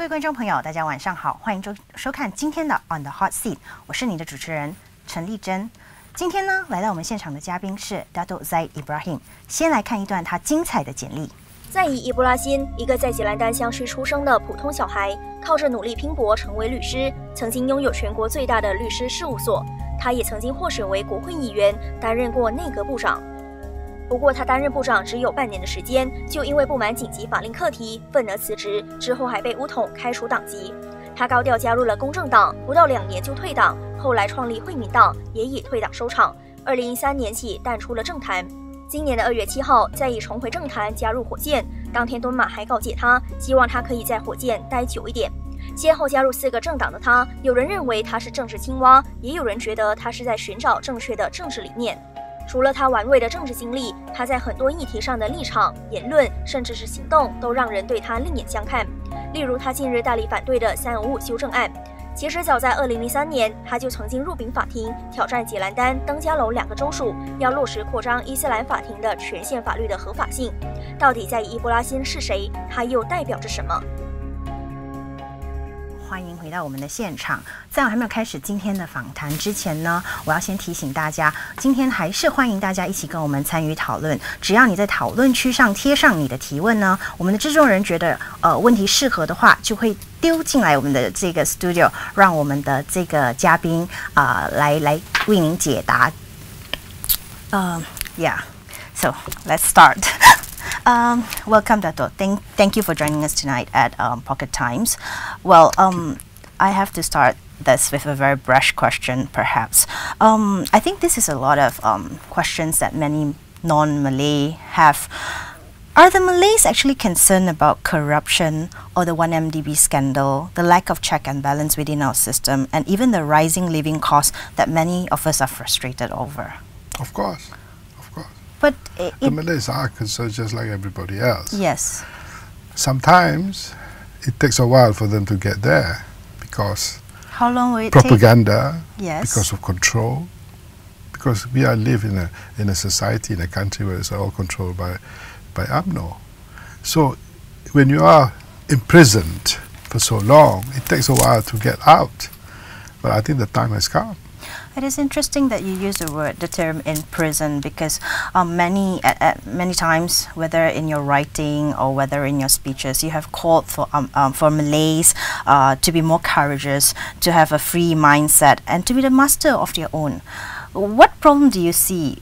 位观众朋友，大家晚上好，欢迎收看今天的 On the Hot Seat， 我是你的主持人陈丽珍。今天呢，来到我们现场的嘉宾是 他对再益依布拉欣。先来看一段他精彩的简历。再益依布拉欣，一个在吉兰丹乡区出生的普通小孩，靠着努力拼搏成为律师，曾经拥有全国最大的律师事务所。他也曾经获选为国会议员，担任过内阁部长。不过，他担任部长只有半年的时间，就因为不满紧急法令课题，愤而辞职，之后还被巫统开除党籍。他高调加入了公正党，不到2年就退党，后来创立惠民党，也以退党收场。2013年起淡出了政坛。今年的2月7号，再以重回政坛，加入火箭。当天敦马还告诫他，希望他可以在火箭待久一点。先后加入4个政党的他，有人认为他是政治青蛙，也有人觉得他是在寻找正确的政治理念。除了他玩味的政治经历，他在很多议题上的立场、言论，甚至是行动，都让人对他另眼相看。例如，他近日大力反对的355修正案。其实早在2003年，他就曾经入禀法庭，挑战吉兰丹、登嘉楼2个州属，要落实扩张伊斯兰法庭的全县法律的合法性。到底在依布拉欣是谁？他又代表着什么？欢迎回到我们的现场。在我还没有开始今天的访谈之前呢，我要先提醒大家，今天还是欢迎大家一起跟我们参与讨论。只要你在讨论区上贴上你的提问呢，我们的制作人觉得问题适合的话，就会丢进来我们的这个 studio， 让我们的这个嘉宾来为您解答。So let's start. Welcome, Dato. Thank you for joining us tonight at Pocket Times. Well, I have to start this with a very brash question, perhaps. I think this is a lot of questions that many non-Malay have. Are the Malays actually concerned about corruption or the 1MDB scandal, the lack of check and balance within our system, and even the rising living costs that many of us are frustrated over? Of course. But the Malays are concerned just like everybody else. Yes. Sometimes it takes a while for them to get there because how long will it propaganda, take? Yes. Because of control, because we live in a society, in a country where it's all controlled by UMNO. So when you are imprisoned for so long, it takes a while to get out. But I think the time has come. It is interesting that you use the term in prison, because many times, whether in your writing or whether in your speeches, you have called for Malays to be more courageous, to have a free mindset, and to be the master of their own. What problem do you see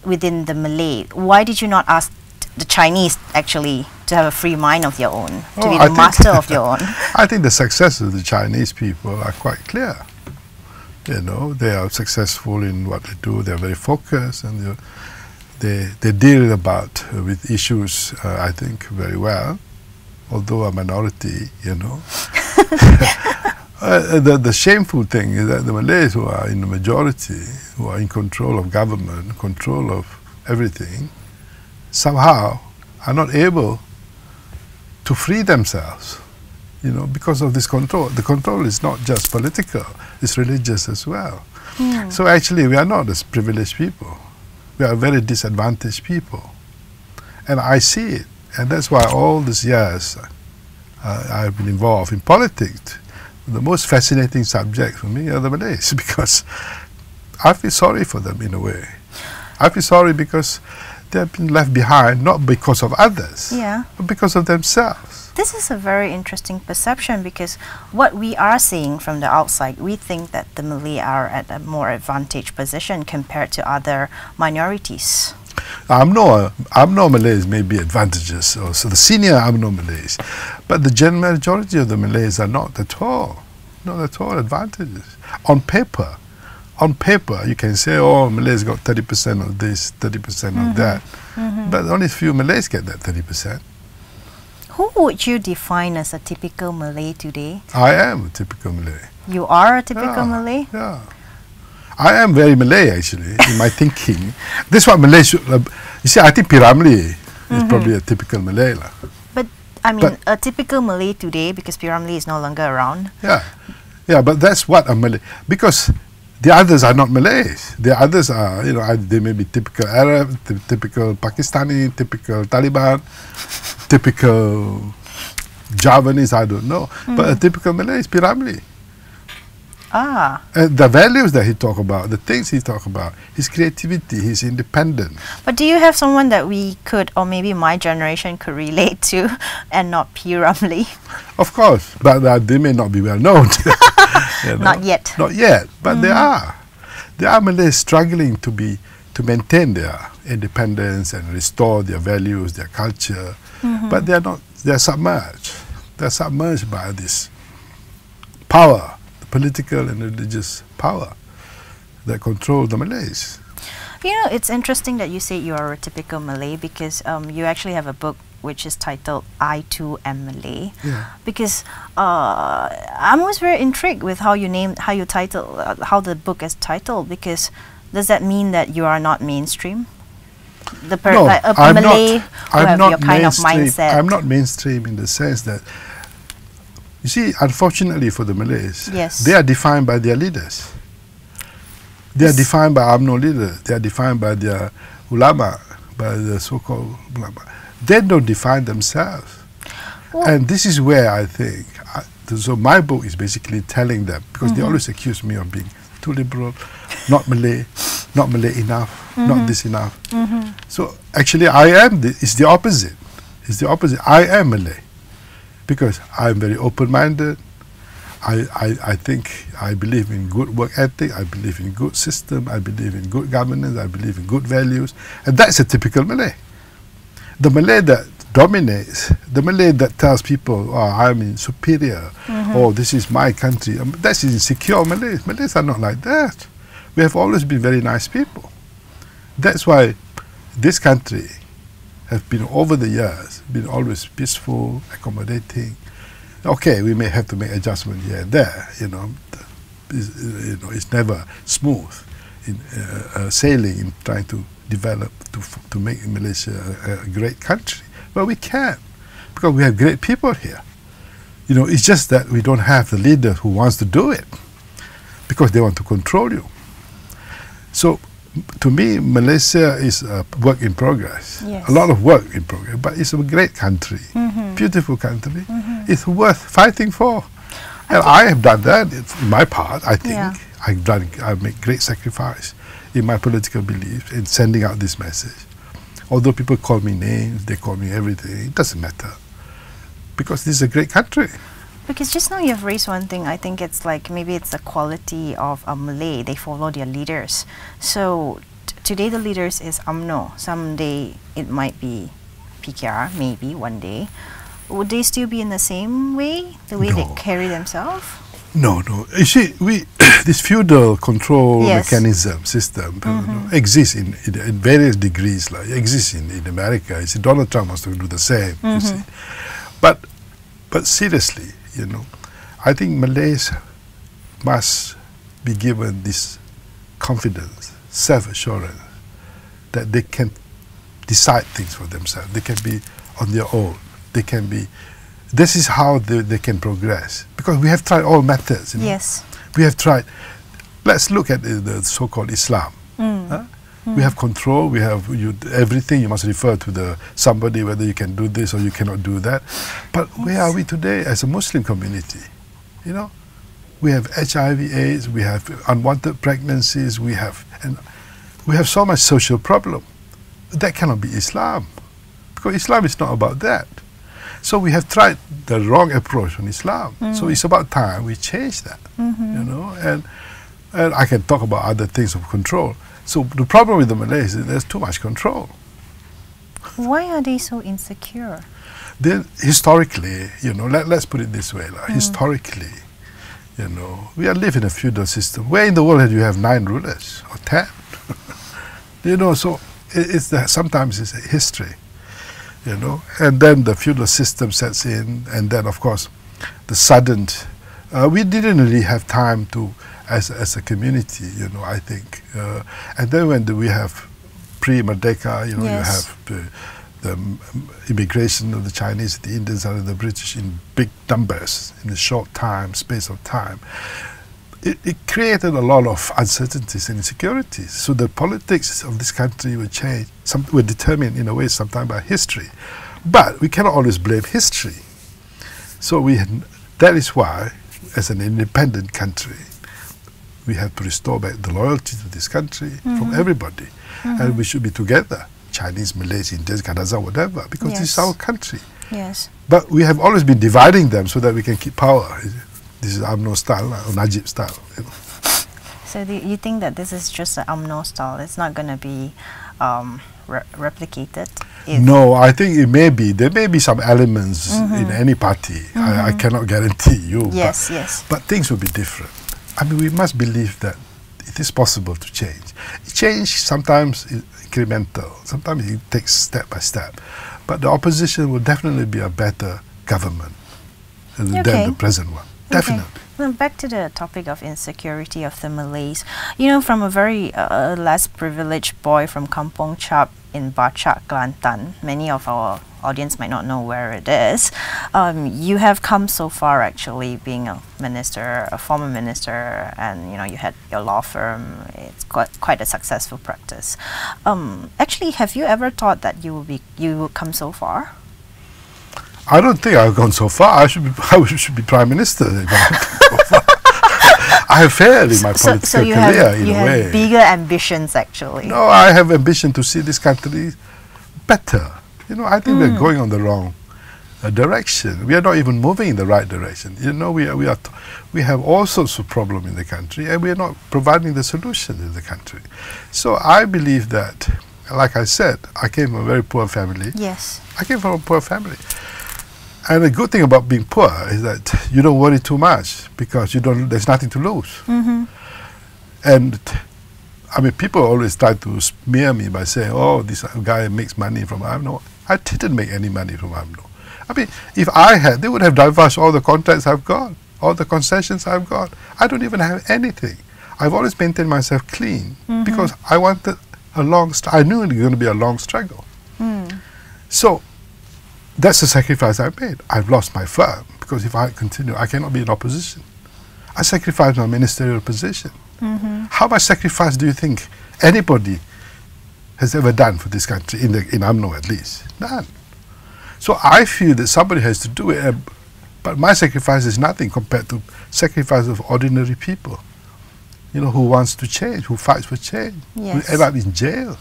within the Malay? Why did you not ask the Chinese actually to have a free mind of their own, to be the master of their own? I think the success of the Chinese people are quite clear. You know, they are successful in what they do. They are very focused, and they deal with issues, I think, very well. Although a minority, you know. The shameful thing is that the Malays who are in the majority, who are in control of government, control of everything, somehow are not able to free themselves. You know, because of this control. The control is not just political, it's religious as well. So actually we are not as privileged people. We are very disadvantaged people. And I see it. And that's why all these years I've been involved in politics. The most fascinating subject for me are the Malays, because I feel sorry for them in a way. I feel sorry because they have been left behind, not because of others, but because of themselves. This is a very interesting perception, because what we are seeing from the outside, we think that the Malay are at a more advantaged position compared to other minorities. UMNO Malays may be advantageous, also the senior UMNO Malays, but the general majority of the Malays are not at all advantageous. On paper, you can say, oh, Malays got 30% of this, 30% of that, but only a few Malays get that 30%. Who would you define as a typical Malay today? I am a typical Malay. You are a typical Malay? Yeah. I am very Malay, actually, in my thinking. This is what Malay should... you see, I think Piramli is probably a typical Malay. But, I mean, a typical Malay today, because Piramli is no longer around. Yeah, but that's what a Malay... Because the others are not Malays. The others are, you know, they may be typical Arab, typical Pakistani, typical Taliban, typical Javanese, I don't know. But a typical Malay is Piramli. Ah. And the values that he talk about, the things he talk about, his creativity, his independence. But do you have someone that we could, or maybe my generation could relate to, and not P. Ramlee? Of course, but they may not be well known. You know? Not yet. Not yet, but they are. There are Malays struggling to maintain their independence and restore their values, their culture, but they are not. They are submerged. They are submerged by this power, the political and religious power that control the Malays. You know, it's interesting that you say you are a typical Malay because you actually have a book which is titled I Too Am Malay. Yeah. Because I'm always very intrigued with how how the book is titled, because does that mean that you are not mainstream? No, like a I'm Malay not, who I'm have not your kind of mainstream. mindset? I'm not mainstream in the sense that, you see, unfortunately for the Malays, yes, they are defined by their leaders. They are defined by UMNO leaders. They are defined by their ulama, by the so-called ulama. They don't define themselves. Well, and this is where I think, so my book is basically telling them, because they always accuse me of being too liberal, not Malay enough, not this enough. So actually it's the opposite. It's the opposite. I am Malay because I'm very open-minded. I think I believe in good work ethic, I believe in good system, I believe in good governance, I believe in good values, and that's a typical Malay. The Malay that dominates, the Malay that tells people, oh, I'm superior, oh, this is my country, that's insecure Malays. Malays are not like that. We have always been very nice people. That's why this country has been, over the years, been always peaceful, accommodating. Okay, we may have to make adjustments here and there, it's never smooth in sailing, in trying to develop, to make Malaysia a great country. But we can, because we have great people here. It's just that we don't have the leader who wants to do it, because they want to control you. So, to me, Malaysia is a work in progress. Yes. A lot of work in progress, but it's a great country, beautiful country. It's worth fighting for. And I have done that in my part, I think. Yeah. I've made great sacrifice in my political beliefs in sending out this message. Although people call me names, they call me everything, it doesn't matter. Because this is a great country. Because just now you have raised one thing, I think it's like, maybe it's the quality of a Malay, they follow their leaders. So today the leaders is UMNO, someday it might be PKR, maybe one day. Would they still be in the same way, the way they carry themselves? No. You see, this feudal control mechanism, system, exists in various degrees. Like exists in America. You see, Donald Trump wants to do the same. You see, but seriously, I think Malays must be given this confidence, self-assurance, that they can decide things for themselves. They can be on their own. They can be. This is how they can progress. Because we have tried all methods. Yes. We have tried. Let's look at the so-called Islam. We have control. We have everything. You must refer to somebody whether you can do this or you cannot do that. But where are we today as a Muslim community? We have HIV/AIDS. We have unwanted pregnancies. We have so much social problem. That cannot be Islam, because Islam is not about that. So we have tried the wrong approach on Islam. So it's about time we change that, and I can talk about other things of control. So the problem with the Malays is there's too much control. Why are they so insecure? Then historically, let's put it this way, historically, we are living in a feudal system. Where in the world do you have 9 rulers or 10? So sometimes it's a history. And then the feudal system sets in, and then of course the sudden, we didn't really have time to, as a community, I think, and then when we have pre-Merdeka, you have the immigration of the Chinese, the Indians, and the British in big numbers in a short space of time. It created a lot of uncertainties and insecurities. So the politics of this country will change. Were determined in a way sometimes by history. But we cannot always blame history. So that is why, as an independent country, we have to restore back the loyalty to this country from everybody. And we should be together, Chinese, Malays, Indians, Kadaza, whatever, because this is our country. Yes. But we have always been dividing them so that we can keep power. This is UMNO style or Najib style. You know. So you think that this is just an UMNO style? It's not going to be replicated? No, I think it may be. There may be some elements in any party. I cannot guarantee you. Yes, yes. But things will be different. I mean, we must believe that it is possible to change. Change sometimes is incremental. Sometimes it takes step by step. But the opposition will definitely be a better government than the present one. Definitely. Well, back to the topic of insecurity of the Malays. You know, from a very less privileged boy from Kampong Chap in Bachak, Kelantan, many of our audience might not know where it is. You have come so far, actually, being a minister, a former minister, and you know you had your law firm. It's quite a successful practice. Actually, have you ever thought that you would come so far? I don't think I've gone so far. I should be prime minister. I have failed in my political career in a way. You have bigger ambitions, actually. No, I have ambition to see this country better. You know, I think we're going on the wrong direction. We are not even moving in the right direction. You know, we have all sorts of problems in the country, and we are not providing the solution in the country. So I believe that, like I said, I came from a very poor family. Yes. I came from a poor family. And the good thing about being poor is that you don't worry too much because there's nothing to lose. And I mean, people always try to smear me by saying, oh, this guy makes money from UMNO. I didn't make any money from UMNO. I mean, if I had, they would have divulged all the contracts I've got, all the concessions I've got. I don't even have anything. I've always maintained myself clean because I wanted a long, I knew it was going to be a long struggle. So that's the sacrifice I made. I've lost my firm because if I continue, I cannot be in opposition. I sacrificed my ministerial position. How much sacrifice do you think anybody has ever done for this country, in UMNO at least? None. So I feel that somebody has to do it, but my sacrifice is nothing compared to sacrifice of ordinary people, you know, who wants to change, who fights for change, who end up in jail.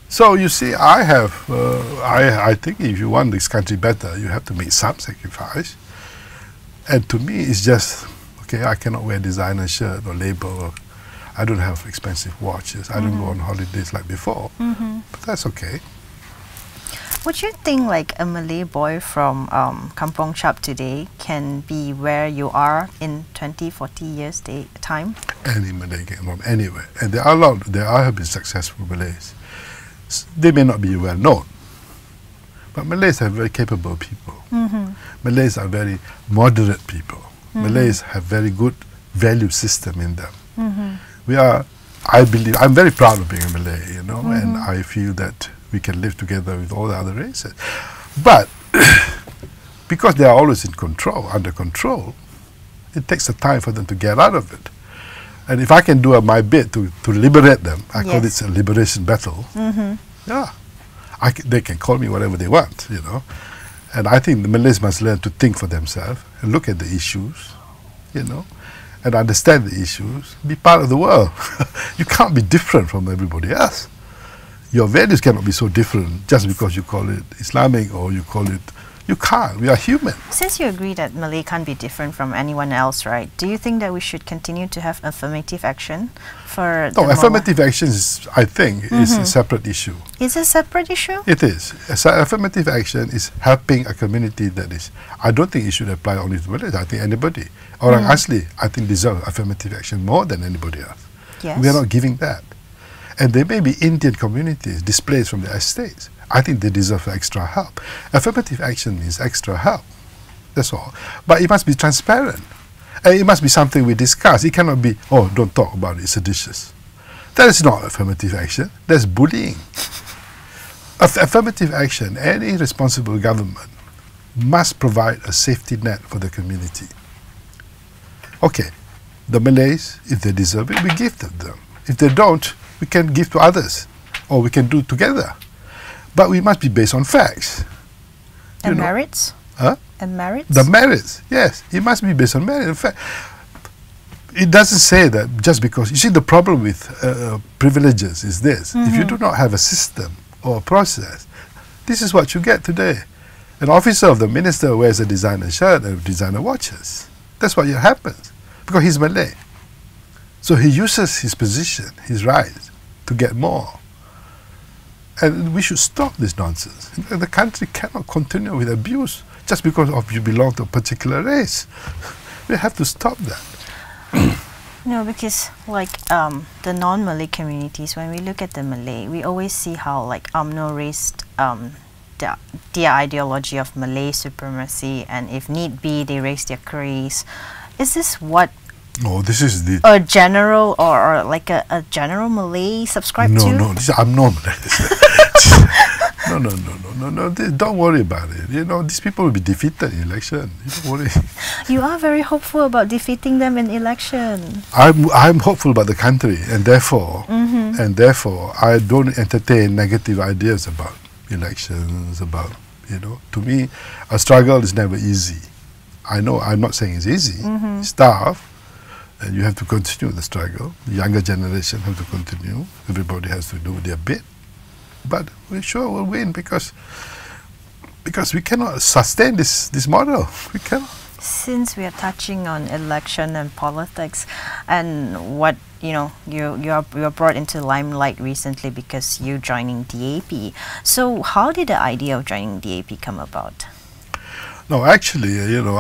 So you see, I think if you want this country better, you have to make some sacrifice. And to me, it's just, okay, I cannot wear designer shirt or label, or I don't have expensive watches, I don't go on holidays like before, but that's okay. Would you think like a Malay boy from Kampong Chap today can be where you are in 20, 40 years time? Any Malay can from anywhere. And there have been successful Malays. They may not be well known, but Malays are very capable people. Malays are very moderate people. Malays have very good value system in them. I believe, I'm very proud of being a Malay, you know, and I feel that we can live together with all the other races. But because they are always in control, under control, it takes a time for them to get out of it. And if I can do my bit to liberate them, I call it a liberation battle. Yeah, they can call me whatever they want, you know. And I think the Malays must learn to think for themselves and look at the issues, you know, and understand the issues, be part of the world. You can't be different from everybody else. Your values cannot be so different just because you call it Islamic or you call it, you can't, we are human. Since you agree that Malay can't be different from anyone else, right, do you think that we should continue to have affirmative action for No, affirmative action is, I think, is a separate issue. Is it a separate issue? It is. Affirmative action is helping a community that is, I don't think it should apply only to Malays, I think anybody. Orang Asli, I think, deserve affirmative action more than anybody else. Yes. We are not giving that. And there may be Indian communities displaced from their estates. I think they deserve extra help. Affirmative action means extra help. That's all. But it must be transparent. And it must be something we discuss. It cannot be, oh, don't talk about it, it's seditious. That is not affirmative action. That's bullying. Affirmative action, any responsible government must provide a safety net for the community. Okay, the Malays, if they deserve it, we give them. If they don't, we can give to others, or we can do together. But we must be based on facts. And merits? Huh? And merits? The merits, yes. It must be based on merit. In fact, it doesn't say that just because... You see, the problem with privileges is this. If you do not have a system or a process, this is what you get today. An officer of the minister wears a designer shirt and designer watches. That's what happens. Because he's Malay. So he uses his position, his rights, to get more. And we should stop this nonsense. The country cannot continue with abuse just because you belong to a particular race. We have to stop that. No, because like the non-Malay communities, when we look at the Malay, we always see how like UMNO raised the ideology of Malay supremacy, and if need be, they raise their curries. Is this what? No, this is the a general or like a general Malay subscribe to? No, this is UMNO Malay. No. Don't worry about it. You know, these people will be defeated in election. You don't worry. You are very hopeful about defeating them in election. I'm hopeful about the country, and therefore, I don't entertain negative ideas about elections. About, you know, to me, a struggle is never easy. I know. I'm not saying it's easy. It's tough, and you have to continue the struggle. The younger generation have to continue. Everybody has to do their bit. But we sure will win because we cannot sustain this model. We cannot. Since we are touching on election and politics, and what you are brought into limelight recently because you joining DAP. So how did the idea of joining DAP come about? No, actually, you know,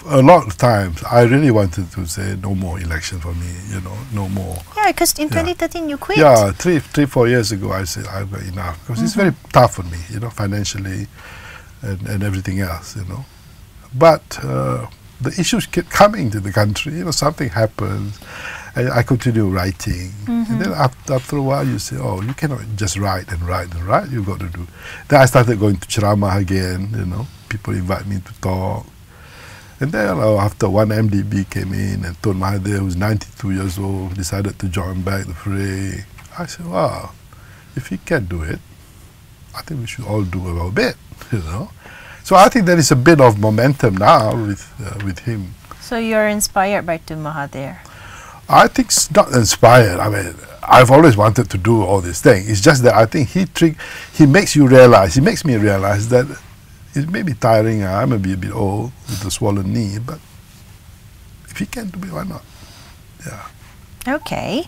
a lot of times I really wanted to say no more election for me, you know, no more. Yeah, because in 2013 you quit. Yeah, 4 years ago I said I've got enough because it's very tough for me, you know, financially and everything else, you know. But the issues kept coming to the country, you know, something happens, and I continue writing. And then after a while you say, oh, you cannot just write and write and write, you've got to do. Then I started going to ceramah again, you know, people invite me to talk. And then after one MDB came in and Tun Mahathir, who's 92 years old, decided to join back the fray. I said, wow, if he can do it, I think we should all do our bit, you know. So I think there is a bit of momentum now with him. So you're inspired by Tun Mahathir? I think it's not inspired. I mean, I've always wanted to do all these things. It's just that I think he makes me realize that it may be tiring. I may be a bit old with a swollen knee, but if he can do it, why not? Yeah. Okay.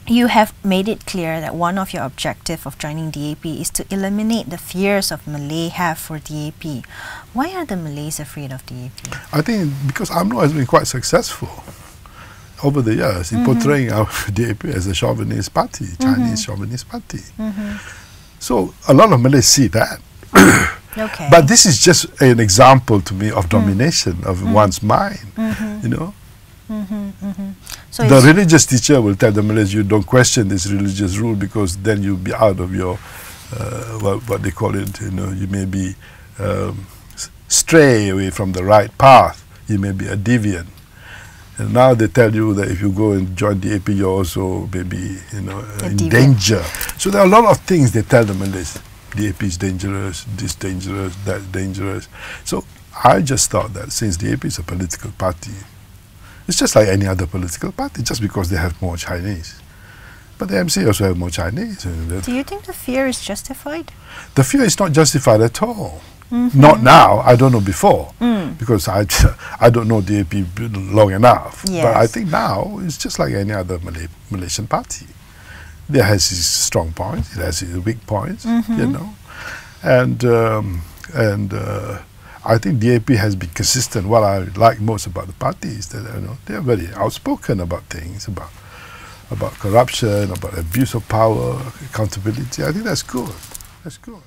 You have made it clear that one of your objectives of joining DAP is to eliminate the fears of Malay have for DAP. Why are the Malays afraid of DAP? I think because UMNO has been quite successful over the years in portraying our DAP as a chauvinist party, Chinese chauvinist party. So a lot of Malays see that. Okay. But this is just an example to me of domination of one's mind, you know. So the religious teacher will tell the Malays, you don't question this religious rule because then you'll be out of your, what they call it, you know, you may be stray away from the right path, you may be a deviant. And now they tell you that if you go and join DAP, you're also maybe, you know, in danger. So there are a lot of things they tell the Malays. DAP is dangerous, this dangerous, that dangerous. So I just thought that since DAP is a political party, it's just like any other political party, just because they have more Chinese. But the MC also have more Chinese. Do you think the fear is justified? The fear is not justified at all. Not now, I don't know before, because I don't know DAP long enough. Yes. But I think now it's just like any other Malaysian party. There has its strong points, it has its weak points, you know. And I think DAP has been consistent. What I like most about the party is that, you know, they are very outspoken about things, about corruption, about abuse of power, accountability. I think that's good. That's good.